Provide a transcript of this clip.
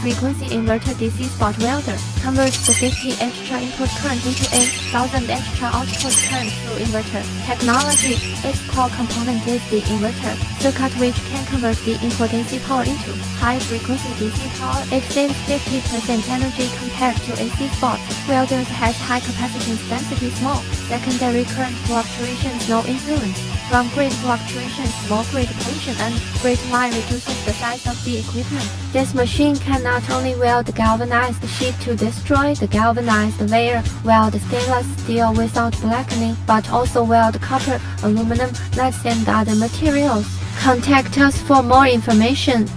high-frequency inverter DC spot welder converts the 50 extra input current into a 1000 extra output current through inverter technology. Its core component is the inverter circuit, which can convert the input AC power into high-frequency DC power. It saves 50% energy compared to AC spot welders. Has high capacitance density, small secondary current fluctuations, no influence from grid fluctuations, small grid pollution, and grid wire reduces the size of the equipment. This machine can not only weld galvanized sheet to destroy the galvanized layer, weld stainless steel without blackening, but also weld copper, aluminum, lead, and other materials. Contact us for more information.